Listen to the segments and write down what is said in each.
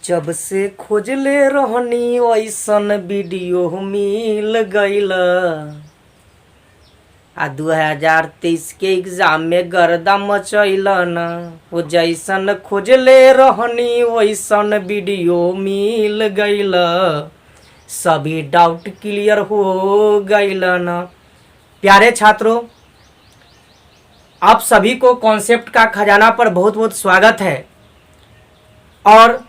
जब से खोजले रहनी ऐसन वीडियो मिल गईल। 2023 के एग्जाम में गर्दा मचैल न वो जैसन खोजले रहनी वैसन वीडियो मिल गईल। सभी डाउट क्लियर हो गईल न। प्यारे छात्रों, आप सभी को कॉन्सेप्ट का खजाना पर बहुत बहुत स्वागत है। और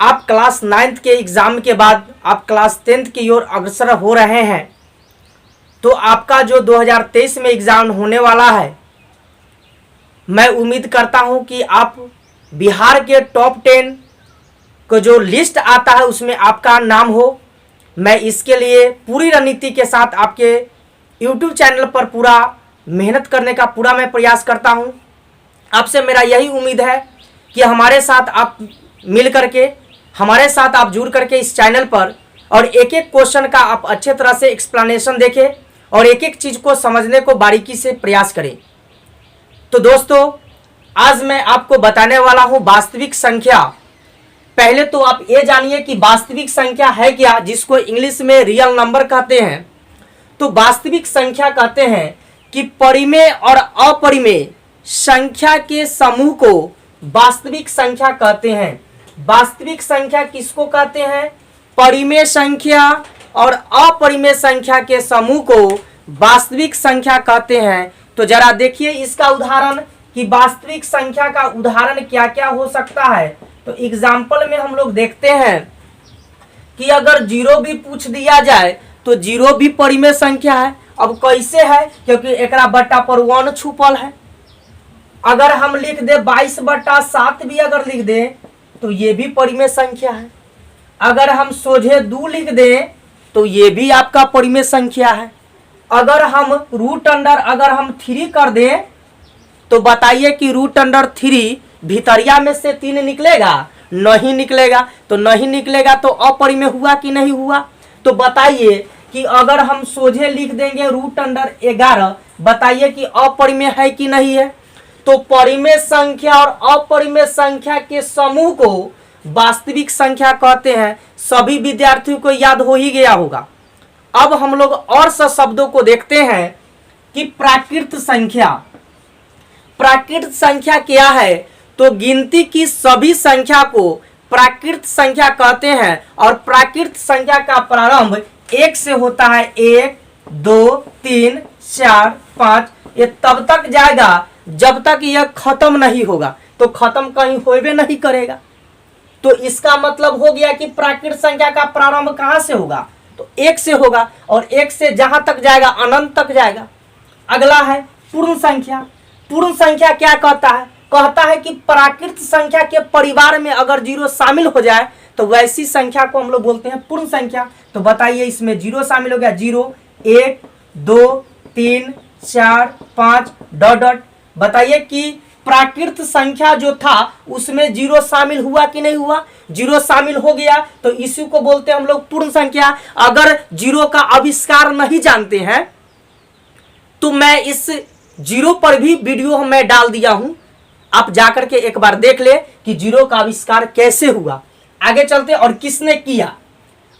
आप क्लास 9th के एग्ज़ाम के बाद आप क्लास 10th की ओर अग्रसर हो रहे हैं। तो आपका जो 2023 में एग्ज़ाम होने वाला है, मैं उम्मीद करता हूं कि आप बिहार के टॉप 10 को जो लिस्ट आता है उसमें आपका नाम हो। मैं इसके लिए पूरी रणनीति के साथ आपके YouTube चैनल पर पूरा मेहनत करने का पूरा मैं प्रयास करता हूं। आपसे मेरा यही उम्मीद है कि हमारे साथ आप मिल करके, हमारे साथ आप जुड़ करके इस चैनल पर और एक एक क्वेश्चन का आप अच्छे तरह से एक्सप्लेनेशन देखें और एक एक चीज़ को समझने को बारीकी से प्रयास करें। तो दोस्तों, आज मैं आपको बताने वाला हूं वास्तविक संख्या। पहले तो आप ये जानिए कि वास्तविक संख्या है क्या, जिसको इंग्लिश में रियल नंबर कहते हैं। तो वास्तविक संख्या कहते हैं कि परिमेय और अपरिमेय संख्या के समूह को वास्तविक संख्या कहते हैं। वास्तविक संख्या किसको कहते हैं? परिमेय संख्या और अपरिमेय संख्या के समूह को वास्तविक संख्या कहते हैं। तो जरा देखिए इसका उदाहरण कि वास्तविक संख्या का उदाहरण क्या क्या हो सकता है। तो एग्जाम्पल में हम लोग देखते हैं कि अगर 0 भी पूछ दिया जाए तो 0 भी परिमेय संख्या है। अब कैसे है? क्योंकि एकरा बट्टा पर 1 छुपल है। अगर हम लिख दे 22/7 भी अगर लिख दे तो ये भी परिमेय संख्या है। अगर हम सोझे 2 लिख दें तो ये भी आपका परिमेय संख्या है। अगर हम अगर हम 3 कर दें तो बताइए कि √3 भीतरिया में से 3 निकलेगा? नहीं निकलेगा। तो नहीं निकलेगा तो अपरिमेय हुआ कि नहीं हुआ? तो बताइए कि अगर हम सोझे लिख देंगे √11, बताइए कि अपरिमेय है कि नहीं है? तो परिमेय संख्या और अपरिमेय संख्या के समूह को वास्तविक संख्या कहते हैं। सभी विद्यार्थियों को याद हो ही गया होगा। अब हम लोग और सब शब्दों को देखते हैं कि प्राकृत संख्या। प्राकृत संख्या क्या है? तो गिनती की सभी संख्या को प्राकृत संख्या कहते हैं। और प्राकृत संख्या का प्रारंभ 1 से होता है। 1, 2, 3, 4, 5 ये तब तक जाएगा जब तक यह खत्म नहीं होगा। तो खत्म कहीं होवे नहीं करेगा। तो इसका मतलब हो गया कि प्राकृत संख्या का प्रारंभ कहां से होगा? तो 1 से होगा और 1 से जहां तक जाएगा अनंत तक जाएगा। अगला है पूर्ण संख्या। पूर्ण संख्या क्या कहता है? कहता है कि प्राकृत संख्या के परिवार में अगर 0 शामिल हो जाए तो वैसी संख्या को हम लोग बोलते हैं पूर्ण संख्या। तो बताइए इसमें 0 शामिल हो गया। 0, 1, 2, 3, 4, 5 ... बताइए कि प्राकृत संख्या जो था उसमें 0 शामिल हुआ कि नहीं हुआ? 0 शामिल हो गया तो इसी को बोलते हैं हम लोग पूर्ण संख्या। अगर 0 का आविष्कार नहीं जानते हैं तो मैं इस 0 पर भी वीडियो मैं डाल दिया हूं। आप जाकर के एक बार देख ले कि 0 का आविष्कार कैसे हुआ। आगे चलते और किसने किया।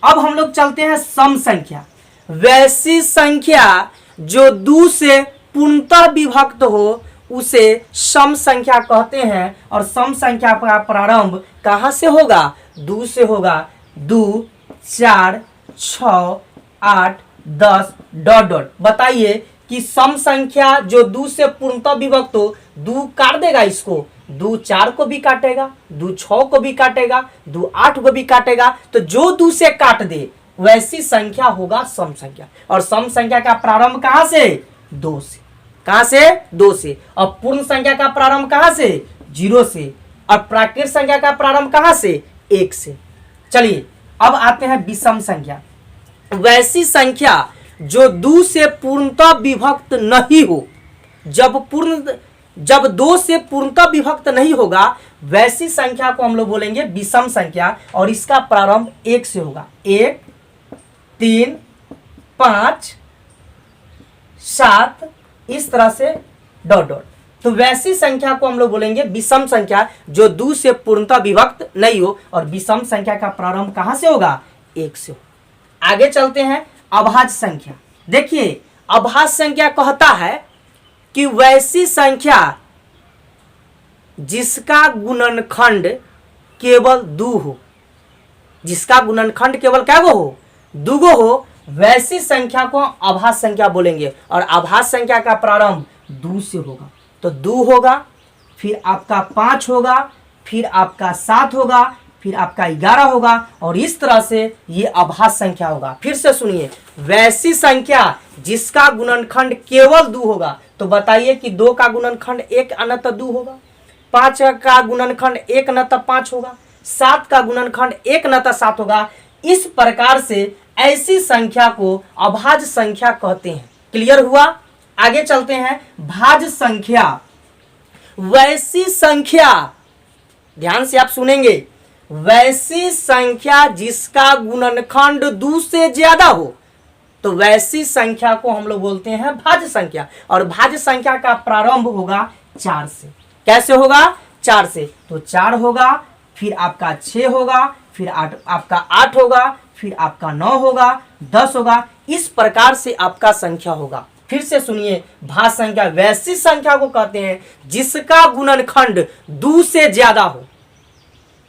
अब हम लोग चलते हैं सम संख्या। वैसी संख्या जो 2 से पूर्णतः विभक्त हो उसे सम संख्या कहते हैं। और सम संख्या का प्रारंभ कहां से होगा? 2 से होगा। 2, 4, 6, 8, 10 ... बताइए कि सम संख्या जो 2 से पूर्णतः विभक्त हो, 2 काट देगा इसको, 2 4 को भी काटेगा, 2 6 को भी काटेगा, 2 8 को भी काटेगा। तो जो 2 से काट दे वैसी संख्या होगा सम संख्या। और सम संख्या का प्रारंभ कहां से? 2 से। कहां से? 2 से। और पूर्ण संख्या का प्रारंभ कहां से? 0 से। और प्राकृत संख्या का प्रारंभ कहां से? 1 से। चलिए अब आते हैं विषम संख्या। वैसी संख्या जो 2 से पूर्णतः विभक्त नहीं हो, जब 2 से पूर्णतः विभक्त नहीं होगा वैसी संख्या को हम लोग बोलेंगे विषम संख्या। और इसका प्रारंभ 1 से होगा। 1, 3, 5, 7 इस तरह से ... तो वैसी संख्या को हम लोग बोलेंगे विषम संख्या, जो 2 से पूर्णतः विभक्त नहीं हो। और विषम संख्या का प्रारंभ कहां से होगा? 1 से। आगे चलते हैं अभाज्य संख्या। देखिए अभाज्य संख्या कहता है कि वैसी संख्या जिसका गुणनखंड केवल 2 हो, जिसका गुणनखंड केवल क्या हो? 2 हो, वैसी संख्या को अभाज्य संख्या बोलेंगे। और अभाज्य संख्या का प्रारंभ 2 से होगा। तो 2 होगा, फिर आपका 5 होगा, फिर आपका 7 होगा, फिर आपका 11 होगा, और इस तरह से ये अभाज्य संख्या होगा। फिर से सुनिए, वैसी संख्या जिसका गुणनखंड केवल 2 होगा। तो बताइए कि 2 का गुणनखंड 1 अनंत 2 होगा, 5 का गुणनखंड 1 अनंत 5 होगा, 7 का गुणनखंड 1 अनंत 7 होगा। इस प्रकार से ऐसी संख्या को अभाज्य संख्या कहते हैं। क्लियर हुआ? आगे चलते हैं भाज्य संख्या। वैसी संख्या, ध्यान से आप सुनेंगे, वैसी संख्या जिसका गुणनखंड 2 से ज्यादा हो, तो वैसी संख्या को हम लोग बोलते हैं भाज्य संख्या। और भाज्य संख्या का प्रारंभ होगा 4 से। कैसे होगा? 4 से। तो 4 होगा, फिर आपका 6 होगा, फिर आपका 8 होगा, फिर आपका 9 होगा, 10 होगा। इस प्रकार से आपका संख्या होगा। फिर से सुनिए, भाज्य संख्या वैसी संख्या को कहते हैं जिसका गुणनखंड 2 से ज्यादा हो।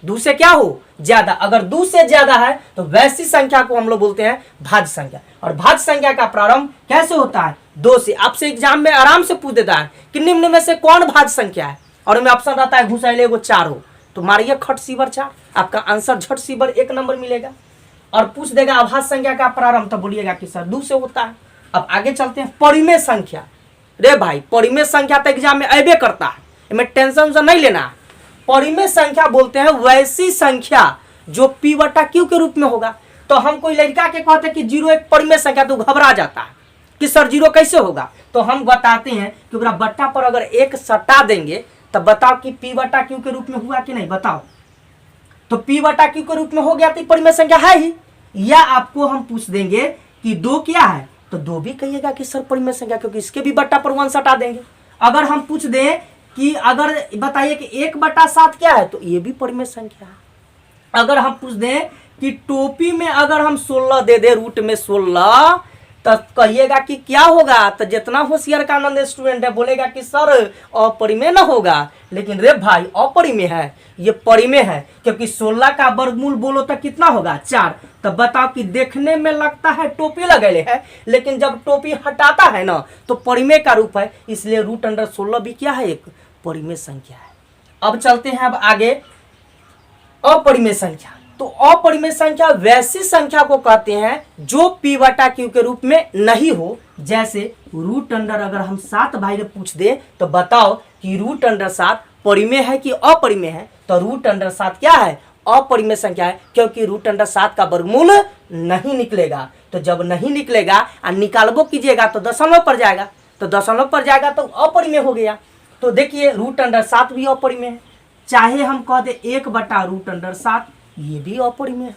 2 से क्या हो? ज्यादा। अगर 2 से ज्यादा है तो वैसी संख्या को हम लोग बोलते हैं भाज्य संख्या। और भाज्य संख्या का प्रारंभ कैसे होता है? 2 से। आपसे एग्जाम में आराम से पूछ देता है कि निम्न में से कौन भाज्य संख्या है, और उनमें ऑप्शन रहता है घुसैले एगो 4 हो, तो मारिए खट सीवर 4, आपका आंसर झट सीवर 1 नंबर मिलेगा। और पूछ देगा अभाज्य संख्या का प्रारंभ, तो बोलिएगा कि सर 2 से होता है। अब आगे चलते हैं परिमेय संख्या। रे भाई, परिमेय संख्या तो एग्जाम में अबे करता है, इसमें टेंशन से नहीं लेना है। परिमेय संख्या बोलते हैं वैसी संख्या जो P/Q के रूप में होगा। तो हम कोई लड़का के कहते हैं कि 0 एक परिमेय संख्या, तो घबरा जाता है कि सर 0 कैसे होगा। तो हम बताते हैं कि पूरा बट्टा पर अगर 1 सटा देंगे तब बताओ कि P/Q के रूप में हुआ कि नहीं, बताओ। तो P/Q के रूप में हो गया तो परिमेय संख्या है ही। या आपको हम पूछ देंगे कि 2 क्या है, तो 2 भी कहिएगा कि सर परिमेय संख्या, क्योंकि इसके भी बट्टा पर 1 सटा देंगे। अगर हम पूछ दें कि अगर बताइए कि 1/7 क्या है, तो ये भी परिमेय संख्या है। अगर हम पूछ दें कि टोपी में अगर हम 16 दे दे, रूट में 16, तो कहिएगा कि क्या होगा। तो जितना होशियार का आनंद स्टूडेंट है बोलेगा कि सर अपरिमेय ना होगा। लेकिन रे भाई, अपरिमेय है, ये परिमेय है, क्योंकि 16 का वर्गमूल बोलो तो कितना होगा? 4। तो बताओ कि देखने में लगता है टोपी लगेले है, लेकिन जब टोपी हटाता है ना तो परिमेय का रूप है। इसलिए √16 भी क्या है? एक परिमेय संख्या है। अब चलते हैं अब आगे अपरिमेय संख्या। तो अपरिमेय संख्या वैसी संख्या को कहते हैं जो P/Q के रूप में नहीं हो। जैसे अगर हम 7 भाई ने पूछ दे तो बताओ कि √7 परिमेय है कि अपरिमेय है। तो √7 क्या है? अपरिमेय संख्या है, क्योंकि √7 का वर्गमूल नहीं निकलेगा। तो जब नहीं निकलेगा और निकालबो कीजिएगा तो दशमलव पर जाएगा, तो दशमलव पर जाएगा तो अपरिमेय हो गया। तो देखिए √7 भी अपरिमेय है। चाहे हम कह दे 1/√7, ये भी अपरिमेय है।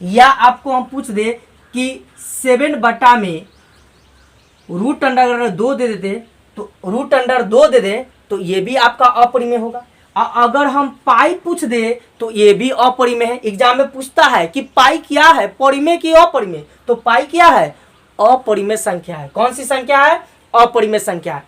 या आपको हम पूछ दे कि 7 में √2 दे देते, तो √2 दे दे, तो ये भी आपका अपरिमेय होगा। अगर हम पाई पूछ दे तो ये भी अपरिमेय है। एग्जाम में पूछता है कि पाई क्या है, परिमेय की अपरिमेय, तो पाई क्या है? अपरिमेय संख्या है। कौन सी संख्या है? अपरिमेय संख्या है।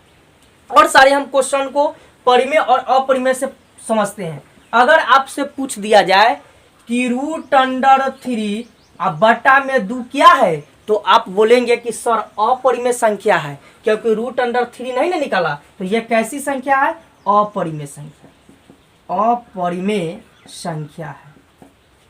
और सारे हम क्वेश्चन को परिमेय और अपरिमेय से समझते हैं। अगर आपसे पूछ दिया जाए कि √3 अब बटा में 2 क्या है, तो आप बोलेंगे कि सर अपरिमेय संख्या है, क्योंकि √3 नहीं ना निकाला, तो ये कैसी संख्या है? अपरिमेय संख्या, अपरिमेय संख्या है।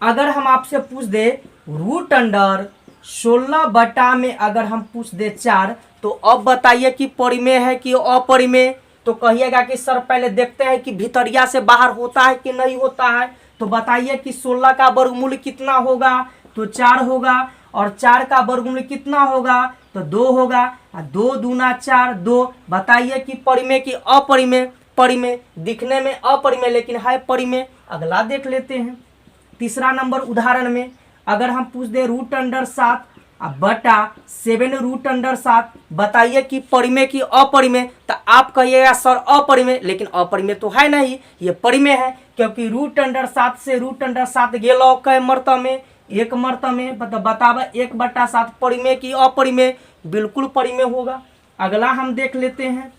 अगर हम आपसे पूछ दे √16 बटा में अगर हम पूछ दे 4, तो अब बताइए कि परिमेय है कि अपरिमेय। तो कहिएगा कि सर पहले देखते हैं कि भीतरिया से बाहर होता है कि नहीं होता है। तो बताइए कि 16 का वर्गमूल कितना होगा, तो 4 होगा, और 4 का वर्गमूल कितना होगा, तो 2 होगा, 2 दूना 4, 2। बताइए कि परिमेय की अपरिमेय? परिमेय, दिखने में अपरिमेय लेकिन है परिमेय। अगला देख लेते हैं। तीसरा नंबर उदाहरण में अगर हम पूछ दे √7 अब बटा 7√7। बताइए कि परिमेय की अपरिमेय, तो आप कहिएगा सर अपरिमेय, लेकिन अपरिमेय तो है नहीं, ये परिमेय है, क्योंकि √7 से √7 गेलो कै मर्तबा में, एक मर्तबा में, मतलब बतावा 1/7 परिमेय की अपरिमेय, बिल्कुल परिमेय होगा। अगला हम देख लेते हैं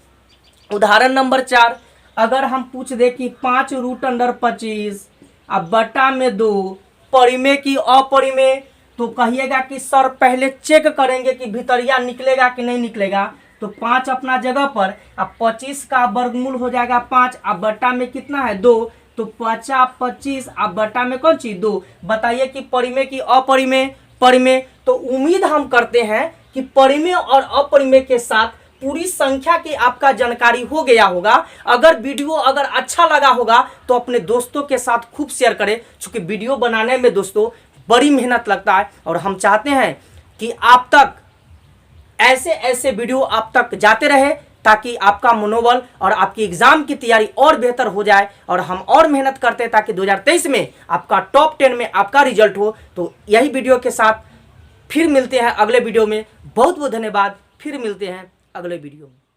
उदाहरण नंबर 4। अगर हम पूछ दे कि 5√25 अब बटा में 2 परिमेय की अपरिमेय, तो कहिएगा कि सर पहले चेक करेंगे कि भीतरिया निकलेगा कि नहीं निकलेगा। तो 5 अपना जगह पर, अब 25 का वर्गमूल हो जाएगा 5, अब बटा में कितना है 2, तो 5×25 अब बटा में कौन चीज 2। बताइए कि परिमेय की अपरिमेय, परिमेय। तो उम्मीद हम करते हैं कि परिमेय और अपरिमेय के साथ पूरी संख्या की आपका जानकारी हो गया होगा। अगर वीडियो अगर अच्छा लगा होगा तो अपने दोस्तों के साथ खूब शेयर करें, क्योंकि वीडियो बनाने में दोस्तों बड़ी मेहनत लगता है, और हम चाहते हैं कि आप तक ऐसे ऐसे वीडियो आप तक जाते रहे, ताकि आपका मनोबल और आपकी एग्जाम की तैयारी और बेहतर हो जाए, और हम और मेहनत करते हैं ताकि 2023 में आपका टॉप 10 में आपका रिजल्ट हो। तो यही वीडियो के साथ फिर मिलते हैं अगले वीडियो में। बहुत बहुत धन्यवाद, फिर मिलते हैं अगले वीडियो में।